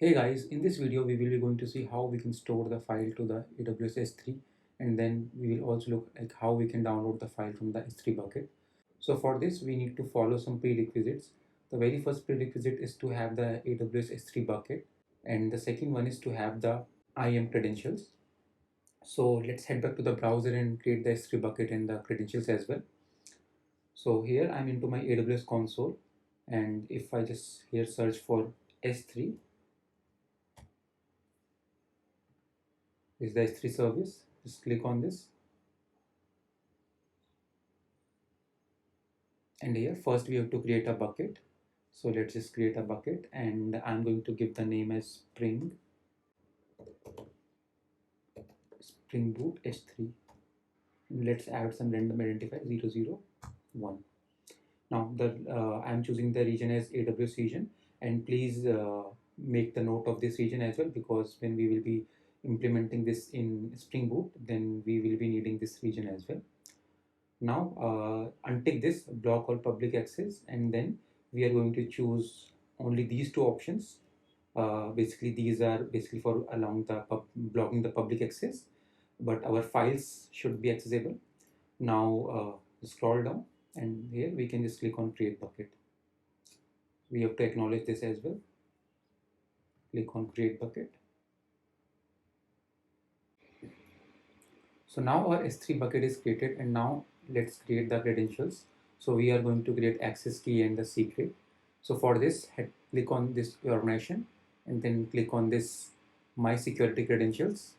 Hey guys, in this video we will be going to see how we can store the file to the AWS S3, and then we will also look like how we can download the file from the S3 bucket. So for this we need to follow some prerequisites. The very first prerequisite is to have the AWS S3 bucket, and the second one is to have the IAM credentials. So let's head back to the browser and create the S3 bucket and the credentials as well. So here I'm into my AWS console, and if I just here search for S3, is the S3 service. Just click on this, and here first we have to create a bucket. So let's just create a bucket, and I'm going to give the name as Springboot S3. Let's add some random identifier 001. Now I'm choosing the region as AWS region, and please make the note of this region as well, because when we will be implementing this in Spring Boot, then we will be needing this region as well. Now untick this block all public access, and then we are going to choose only these two options. Basically these are basically for allowing the blocking the public access, but our files should be accessible. Now scroll down, and here we can just click on create bucket. We have to acknowledge this as well. Click on create bucket. So now our S3 bucket is created, and now let's create the credentials. So we are going to create access key and the secret. So for this, click on this organization, and then click on this my security credentials.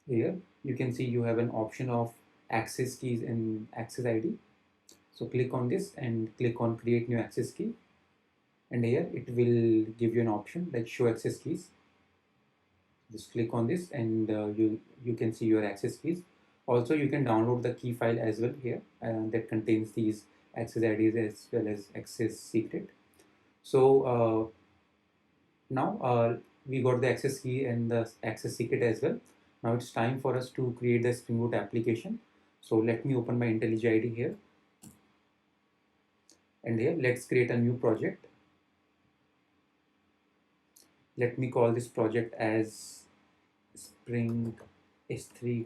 Here you can see you have an option of access keys and access ID. So click on this and click on create new access key, and here it will give you an option like show access keys. Just click on this, and you can see your access keys. Also you can download the key file as well here, that contains these access IDs as well as access secret. So now we got the access key and the access secret as well. Now it's time for us to create the Spring Boot application. So let me open my IntelliJ IDE here, and here let's create a new project. Let me call this project as Spring S3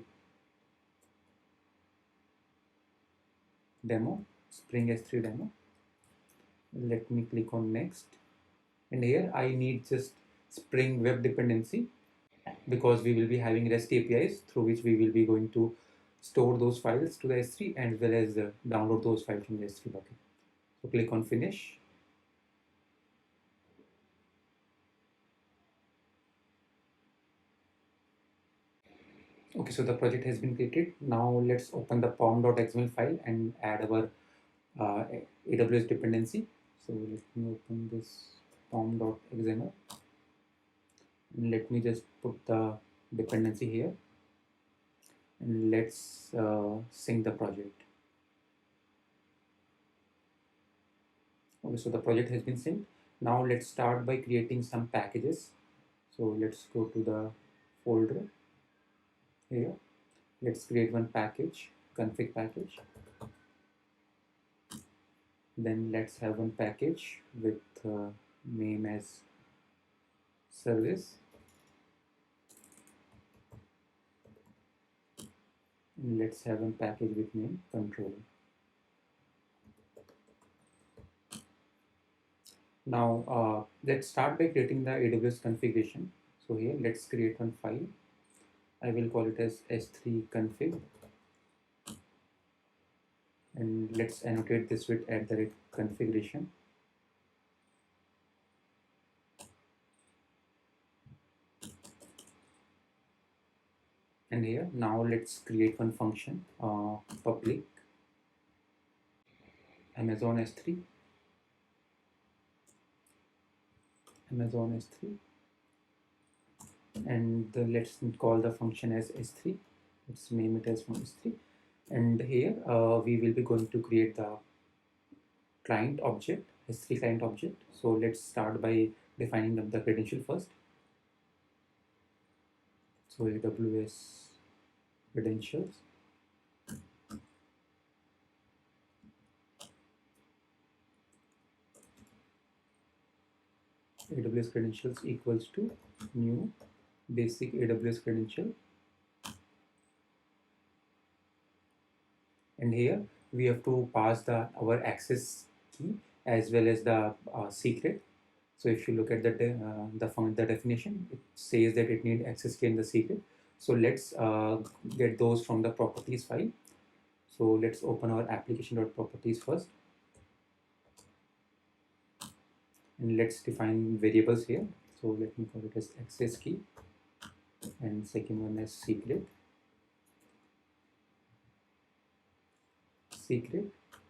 demo, Spring S3 demo. Let me click on next, and here I need just Spring Web Dependency, because we will be having REST APIs through which we will be going to store those files to the S3 as well as download those files from the S3 bucket. So click on finish. Okay, so the project has been created. Now let's open the pom.xml file and add our AWS dependency. So let me open this pom.xml. Let me just put the dependency here, and let's sync the project. Okay, so the project has been synced. Now let's start by creating some packages. So let's go to the folder here. Let's create one package, config package. Then let's have one package with name as service. And let's have one package with name control. Now let's start by creating the AWS configuration. So here let's create one file. I will call it as s3 config, and let's annotate this with @configuration. And here now let's create one function, public Amazon S3, and let's call the function as S3. Let's name it as S3, and here we will be going to create the client object, S3 client object. So let's start by defining the credential first. So AWS credentials, AWS credentials equals to new basic AWS credential, and here we have to pass our access key as well as the secret. So if you look at the definition, it says that it needs access key and the secret. So let's get those from the properties file. So let's open our application.properties first, and let's define variables here. So let me call it as access key, and second one as secret,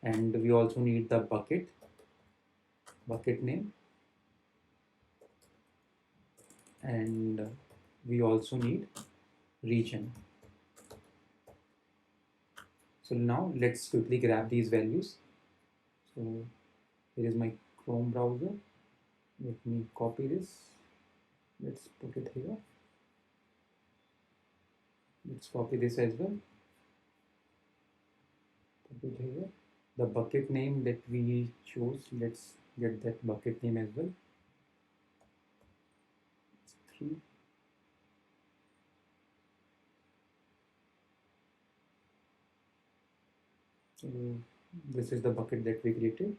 and we also need the bucket name, and we also need region. So now let's quickly grab these values. So here is my Chrome browser. Let me copy this. Let's put it here. Let's copy this as well. Put it here. The bucket name that we chose, let's get that bucket name as well. 3. So this is the bucket that we created.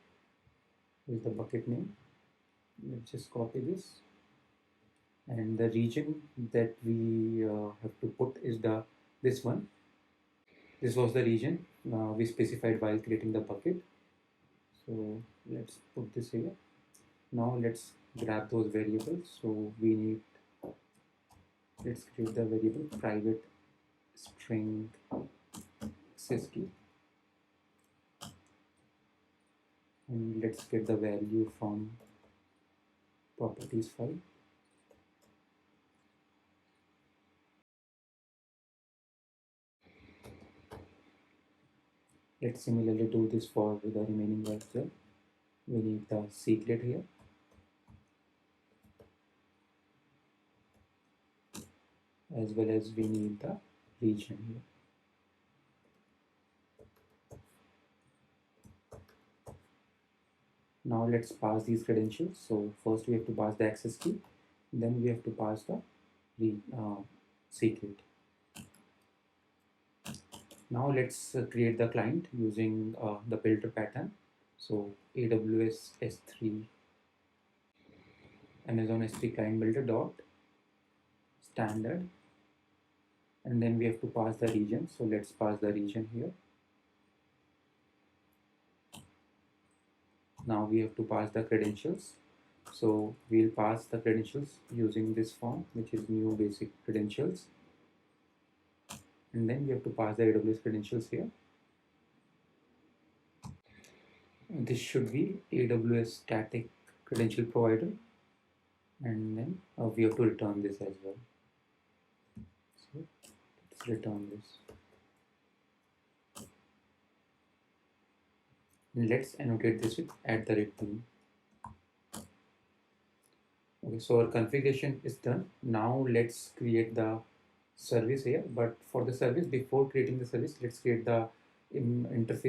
This is the bucket name. Let's just copy this, and the region that we have to put is this one. This was the region we specified while creating the bucket. So let's put this here. Now let's grab those variables. So let's create the variable private string access key, and let's get the value from properties file. Let's similarly do this for the remaining as well. We need the secret here, as well as we need the region here. Now let's pass these credentials. So first we have to pass the access key, then we have to pass the secret. Now let's create the client using the builder pattern. So AWS S3 Amazon S3 client builder dot standard, and then we have to pass the region. So let's pass the region here. Now we have to pass the credentials. So we'll pass the credentials using this form, which is new basic credentials, and then we have to pass the AWS credentials here. This should be AWS static credential provider, and then we have to return this as well. So let's return this. And let's annotate this with @. Okay, so our configuration is done. Now let's create the service here, but for the service, before creating the service, let's create the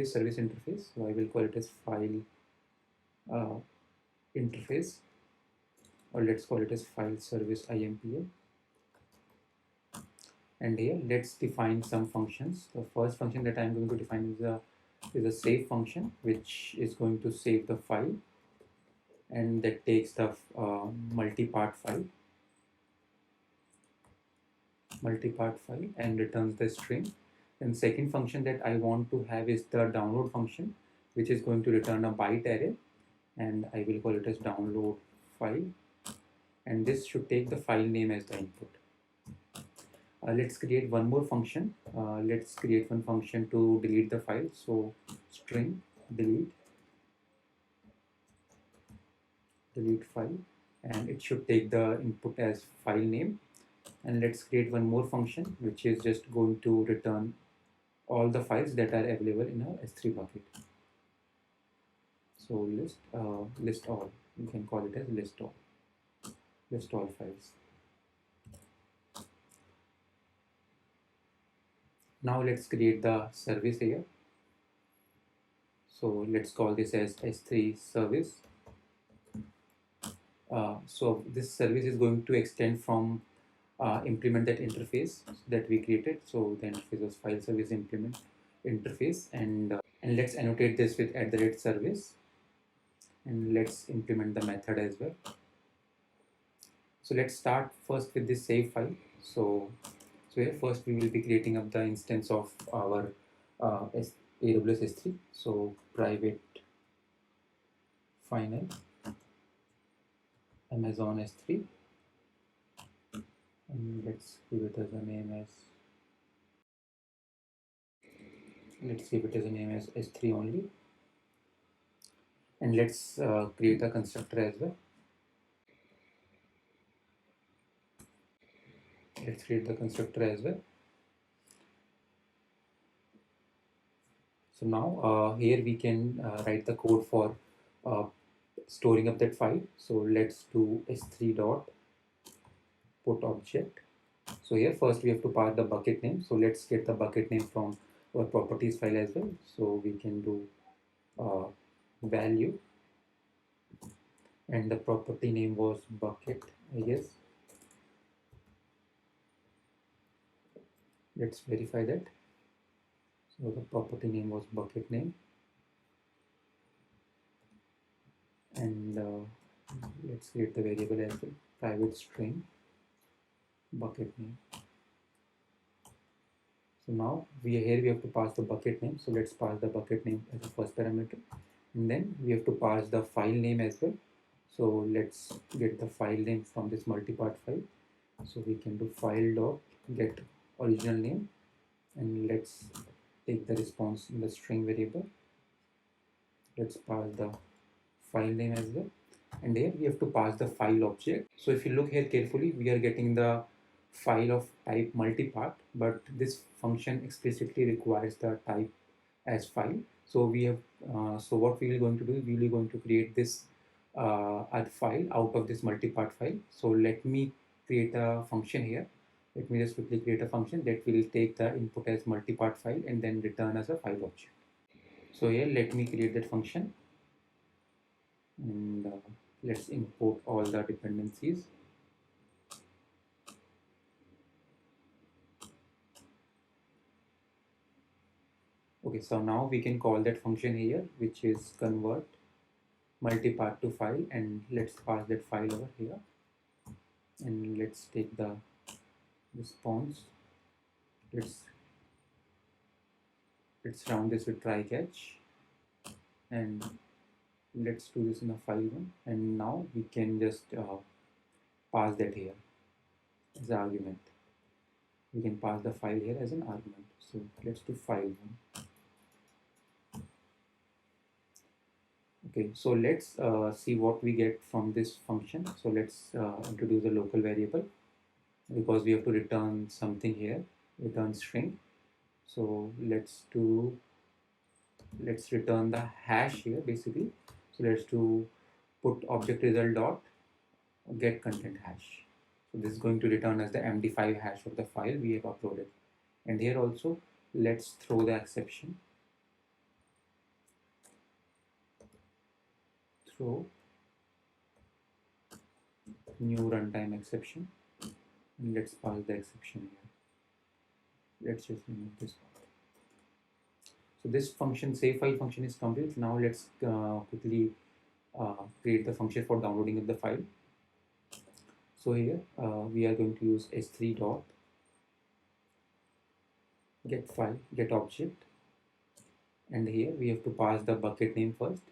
service interface. So I will call it as file interface, or let's call it as file service IMPA. And here let's define some functions. The first function that I'm going to define is a save function, which is going to save the file, and that takes the multipart file and returns the string. And second function that I want to have is the download function, which is going to return a byte array, and I will call it as download file, and this should take the file name as the input. Let's create one more function. Let's create one function to delete the file. So string delete file, and it should take the input as file name. And let's create one more function which is just going to return all the files that are available in our S3 bucket. So list all, you can call it as list all files. Now let's create the service here. So let's call this as S3 service, So this service is going to extend from implement that interface that we created. So the interface was file service implement interface, and let's annotate this with @service, and let's implement the method as well. So let's start first with this save file. So here first we will be creating up the instance of our AWS S3. So private final Amazon S3, and let's give it as a name as S3 only, and let's create a constructor as well. Let's create the constructor as well. So now here we can write the code for uh, storing up that file. So let's do s3 dot put object. So here first we have to pass the bucket name. So let's get the bucket name from our properties file as well. So we can do value, and the property name was bucket, I guess. Let's verify that. So the property name was bucket name, and let's create the variable as well, private string bucket name. So now we have to pass the bucket name. So let's pass the bucket name as the first parameter, and then we have to pass the file name as well. So let's get the file name from this multipart file. So we can do file dot get original name, and let's take the response in the string variable. Let's pass the file name as well, and here we have to pass the file object. So if you look here carefully, we are getting the file of type multipart, but this function explicitly requires the type as file. So we have so what we are going to do is we are going to create this a file out of this multipart file. So let me create a function here. Let me just quickly create a function that will take the input as multipart file and then return as a file object. So here let me create that function, and let's import all the dependencies. Okay, so now we can call that function here, which is convert multipart to file, and let's pass that file over here, and let's take the response. Let's round this with try catch, and let's do this in a file one, and now we can just pass that here as an argument. We can pass the file here as an argument. So let's do file one. Okay, so let's see what we get from this function. So let's introduce a local variable, because we have to return something here, return string. So let's return the hash here basically. So let's do put object result dot get content hash. So this is going to return as the MD5 hash of the file we have uploaded. And here also let's throw the exception. Throw new runtime exception, and let's pass the exception here. Let's just remove this part. So this function save file function is complete. Now let's quickly create the function for downloading of the file. So here we are going to use s3 dot get file get object, and here we have to pass the bucket name first.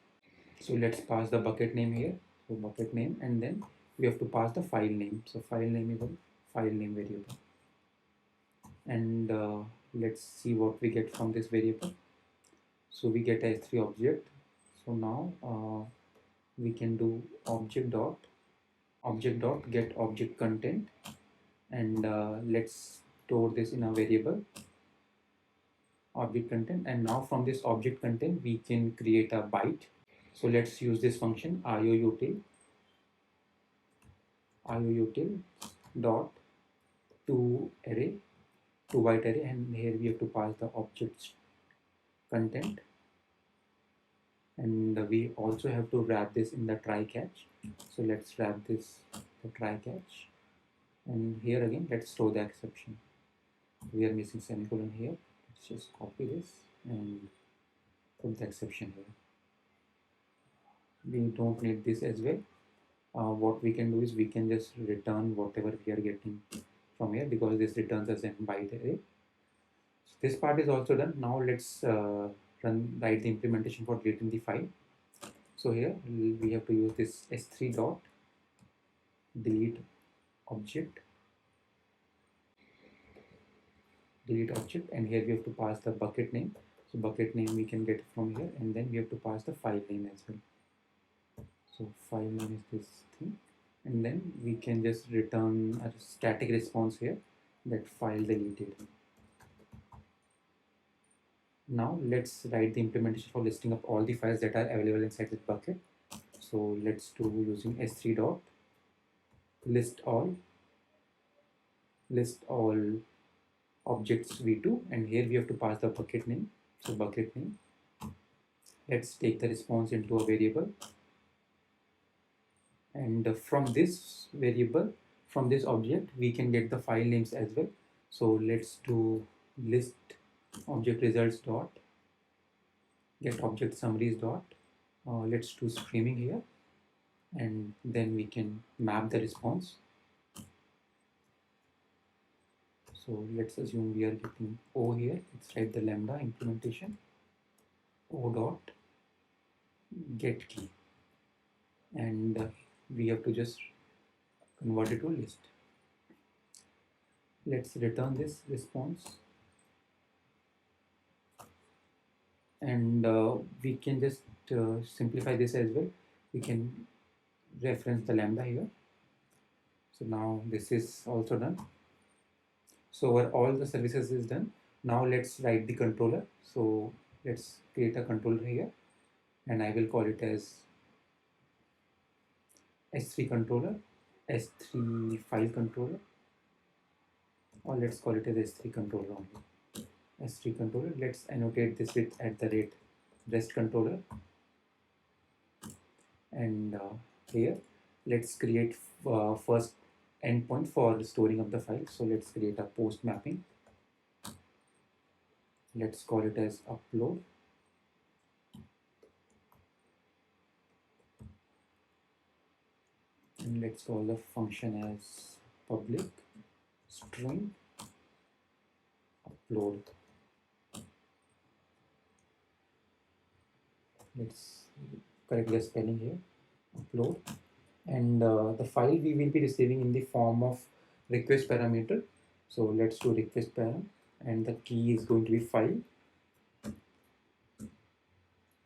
So let's pass the bucket name here. So bucket name, and then we have to pass the file name. So file name is a file name variable, and let's see what we get from this variable. So we get a s3 object. So now we can do object dot get object content, and let's store this in a variable object content. And now from this object content we can create a byte. So let's use this function ioutil dot to byte array, and here we have to pass the object content, and we also have to wrap this in the try catch. So let's wrap this the try catch, and here again let's store the exception. We are missing semicolon here. Let's just copy this and put the exception here. We don't need this as well. What we can do is we can just return whatever we are getting from here, because this returns as an byte array. So this part is also done. Now let's write the implementation for deleting the file. So here we have to use this s3 dot delete object, and here we have to pass the bucket name. So bucket name we can get from here, and then we have to pass the file name as well. So file name is this thing, and then we can just return a static response here, that file deleted. Now let's write the implementation for listing of all the files that are available inside this bucket. So let's do using s3 dot list all objects v2, and here we have to pass the bucket name. So bucket name, let's take the response into a variable, and from this variable, from this object, we can get the file names as well. So let's do list object results dot get object summaries dot let's do streaming here, and then we can map the response. So let's assume we are getting O here. Let's write the lambda implementation O dot get key, and we have to just convert it to list. Let's return this response, and we can just simplify this as well. We can reference the lambda here. So now this is also done. So our all the services is done. Now let's write the controller. So let's create a controller here, and I will call it as S3 controller, S3 file controller, or let's call it as S3 controller only. S3 controller, let's annotate this with @rest controller, and here let's create first endpoint for storing of the file. So let's create a post mapping. Let's call it as upload, and let's call the function as public string upload. Let's correct the spelling here, upload, and the file we will be receiving in the form of request parameter. So let's do request param, and the key is going to be file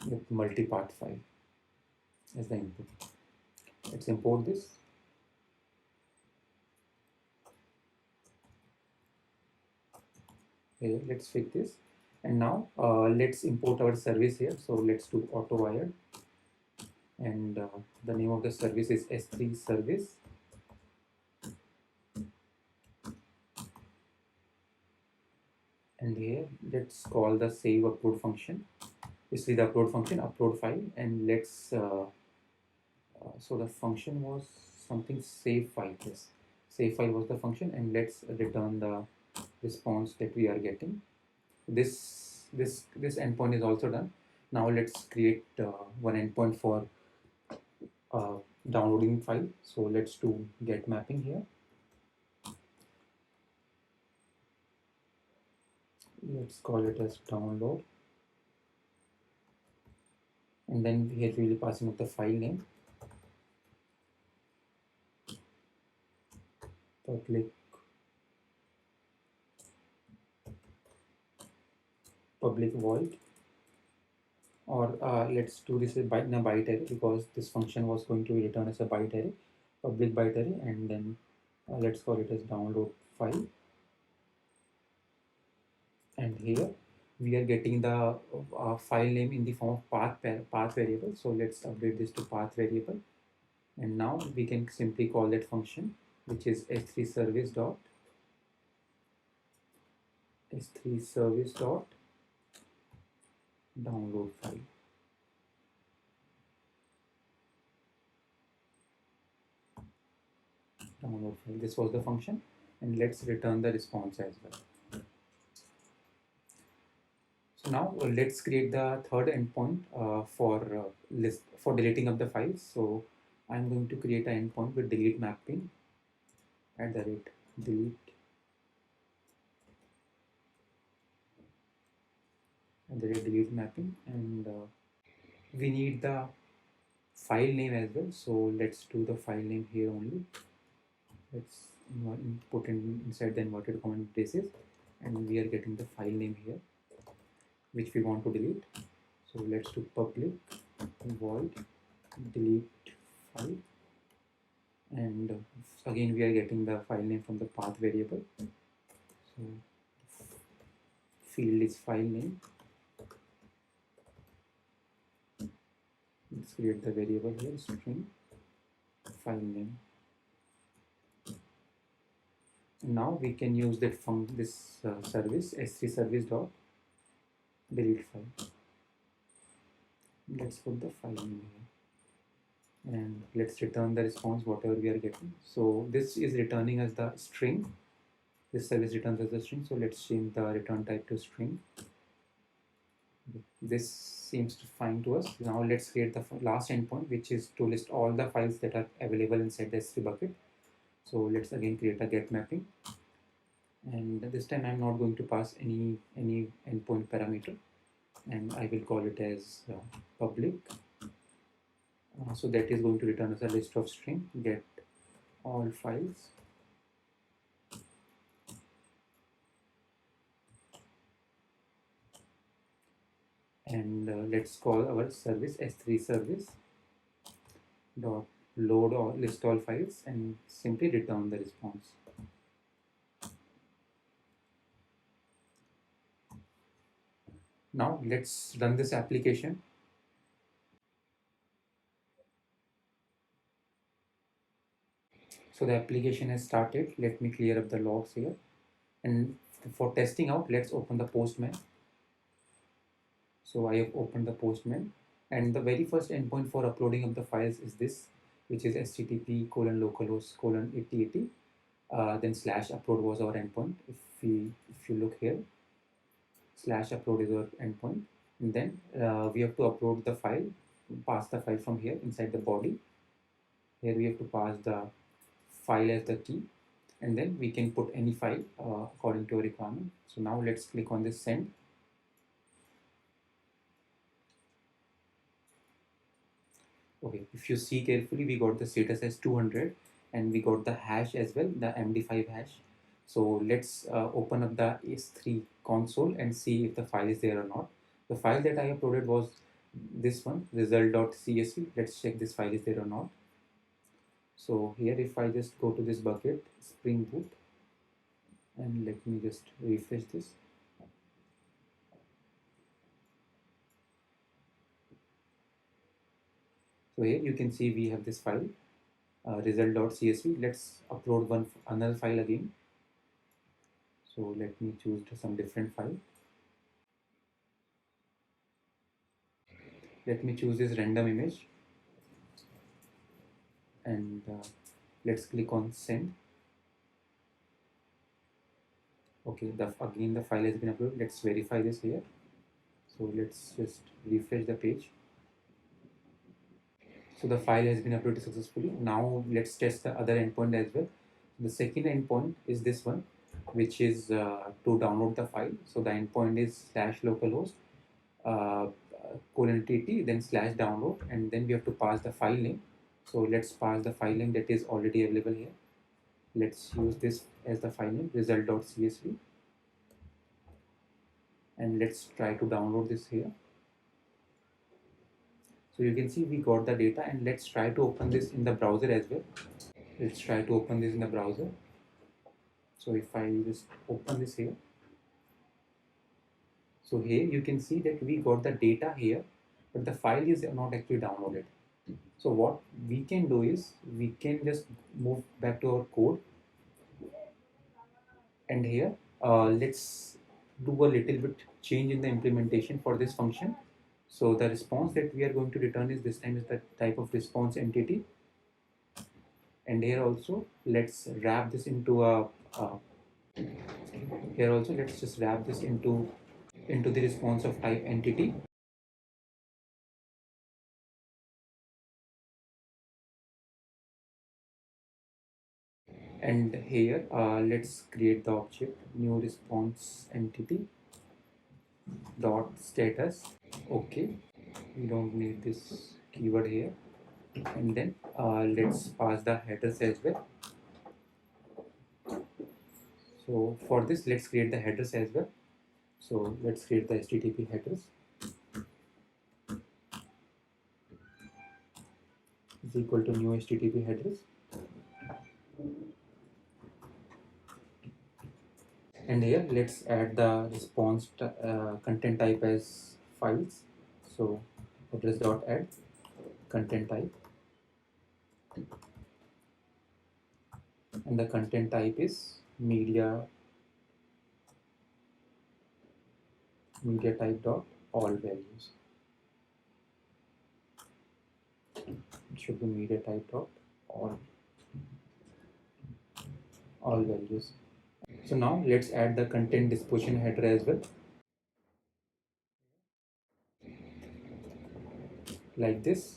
with multipart file as the input. Let's import this. Here, let's fix this, and now let's import our service here. So let's do auto wired, and the name of the service is S3 service, and here let's call the save upload function. This is the upload function, upload file, and let's so the function was something save file. Yes, save file was the function, and let's return the response that we are getting. This endpoint is also done. Now let's create one endpoint for downloading file. So let's do get mapping here. Let's call it as download, and then here we will be passing up the file name, public void, or let's do this in a byte array, because this function was going to return as a byte array, public byte array, and then let's call it as download file, and here we are getting the file name in the form of path variable. So let's update this to path variable, and now we can simply call that function, which is s3 service dot download file. download file. This was the function, and let's return the response as well. So now let's create the third endpoint for deleting of the files. So I'm going to create an endpoint with delete mapping @delete delete mapping, and we need the file name as well. So let's do the file name here only. Let's put inside the inverted comma braces, and we are getting the file name here which we want to delete. So let's do public void delete file, and again we are getting the file name from the path variable. So field is file name. Let's create the variable here, string file name. Now we can use that from this service s3 service dot delete file. Let's put the file name here, and let's return the response whatever we are getting. So this is returning as the string. This service returns as a string, so let's change the return type to string. This seems fine to us. Now let's create the last endpoint, which is to list all the files that are available inside the S3 bucket. So let's again create a get mapping, and this time I'm not going to pass any endpoint parameter, and I will call it as public. So that is going to return as a list of string get all files. And let's call our service s3 service dot load or list all files, and simply return the response. Now let's run this application. So the application has started. Let me clear up the logs here, and for testing out, let's open the Postman. So I have opened the Postman, and the very first endpoint for uploading of the files is this, which is http://localhost:8080. Then /upload was our endpoint. If you look here, /upload is our endpoint, and then we have to upload the file, pass the file from here inside the body. Here we have to pass the file as the key, and then we can put any file according to our requirement. So now let's click on this send. Okay, if you see carefully, we got the status as 200, and we got the hash as well, the MD5 hash. So let's open up the S3 console and see if the file is there or not. The file that I uploaded was this one, result.csv. Let's check this file is there or not. So here, if I just go to this bucket, Springboot, and let me just refresh this. So here you can see we have this file, result.csv. Let's upload another file again. So let me choose some different file. Let me choose this random image, and let's click on send. Okay, again the file has been uploaded. Let's verify this here. So let's just refresh the page. So the file has been uploaded successfully. Now let's test the other endpoint as well. The second endpoint is this one, which is to download the file. So the endpoint is /localhost :80, then /download, and then we have to pass the file name. So let's pass the file name that is already available here. Let's use this as the file name, result.csv, and let's try to download this here. So you can see we got the data, and let's try to open this in the browser as well. Let's try to open this in the browser. So if I just open this here, so here you can see that we got the data here, but the file is not actually downloaded. So what we can do is we can just move back to our code, and here let's do a little bit change in the implementation for this function. So the response that we are going to return is this time is the type of response entity, And here also let's wrap this into a here also let's just wrap this into the response of type entity. And here let's create the object new response entity dot status. Okay, we don't need this keyword here. And then let's pass the headers as well. So for this, let's create the headers as well. So let's create the HTTP headers is equal to new HTTP headers. And here let's add the response content type as files. So address dot add content type, and the content type is media type dot all values. It should be media type dot all values. So now let's add the content disposition header as well, like this.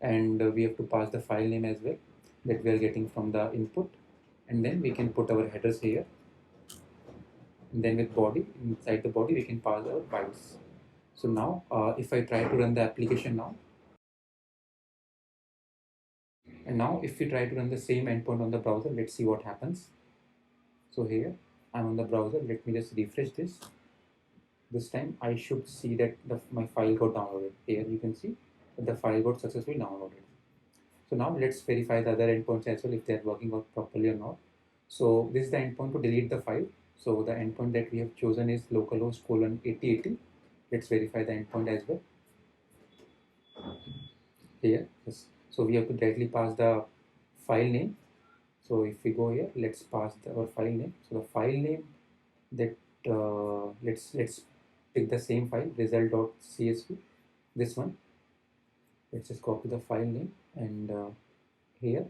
And we have to pass the file name as well that we are getting from the input, and then we can put our headers here. And then with body, inside the body we can pass our bytes. So now if I try to run the application now, and now if we try to run the same endpoint on the browser, let's see what happens. So here I'm on the browser. Let me just refresh this. This time I should see that my file got downloaded. Here you can see that the file got successfully downloaded. So now let's verify the other endpoints as well if they are working out properly or not. So this is the endpoint to delete the file. So the endpoint that we have chosen is localhost colon 8080. Let's verify the endpoint as well. Here, yes. So we have to directly pass the file name. So if we go here, let's pass our file name. So the file name that let's pick the same file result.csv. This one. Let's just copy the file name, and here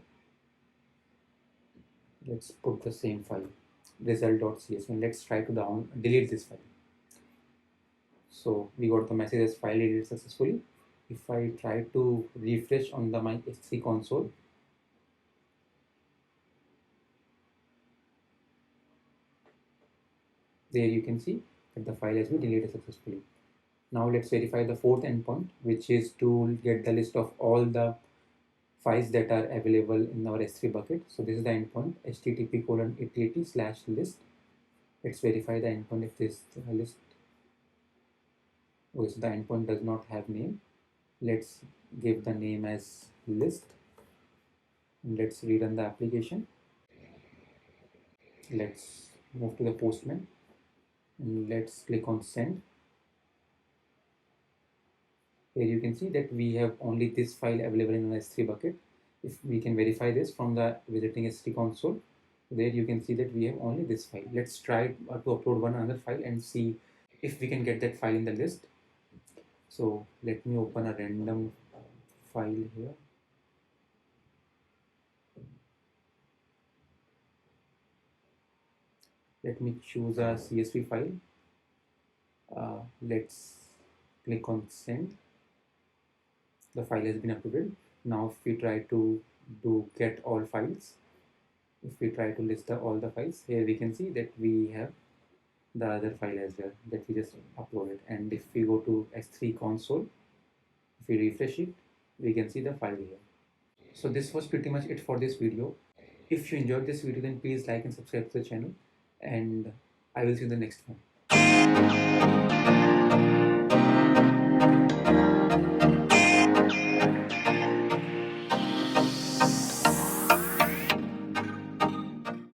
let's put the same file result.csv. Let's try to delete this file. So we got the message as file deleted successfully. If I try to refresh on my S3 console, there you can see that the file has been deleted successfully. Now let's verify the fourth endpoint, which is to get the list of all the files that are available in our S3 bucket. So this is the endpoint http colon 8080/list. Let's verify the endpoint if this list. Oh, so the endpoint does not have name. Let's give the name as list, and let's rerun the application. Let's move to the Postman, and let's click on send. Here you can see that we have only this file available in an S3 bucket. If we can verify this from the visiting S3 console, there you can see that we have only this file. Let's try to upload one another file and see if we can get that file in the list. So let me open a random file here. Let me choose a CSV file. Let's click on send. The file has been uploaded. Now if we try to do get all files, if we try to list all the files, here we can see that we have the other file as well that we just uploaded. And if we go to S3 console, if we refresh it, we can see the file here. So this was pretty much it for this video. If you enjoyed this video, then please like and subscribe to the channel, and I will see you in the next one.